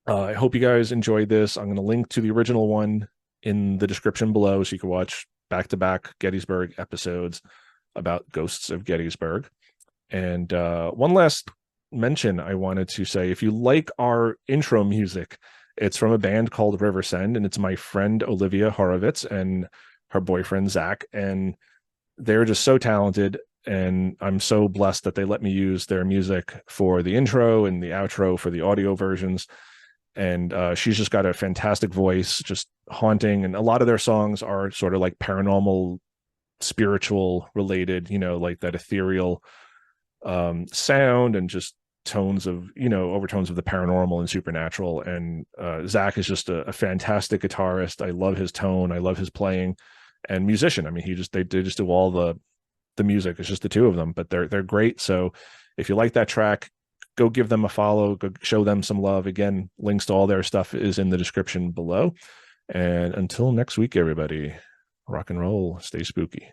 I hope you guys enjoyed this. I'm going to link to the original one in the description below, so you can watch back-to-back Gettysburg episodes about ghosts of Gettysburg. And one last mention I wanted to say, if you like our intro music, it's from a band called Riversend, and it's my friend Olivia Horowitz and her boyfriend Zach, and they're just so talented, and I'm so blessed that they let me use their music for the intro and the outro for the audio versions. And she's just got a fantastic voice, just haunting, and a lot of their songs are sort of like paranormal, spiritual related, like that ethereal sound, and just tones of, overtones of the paranormal and supernatural. And Zach is just a fantastic guitarist. I love his tone, I love his playing, and musician. I mean, they just do all the music. It's just the two of them, but they're great. So if you like that track, go give them a follow, go show them some love. Again, links to all their stuff is in the description below. And until next week, everybody, rock and roll, stay spooky.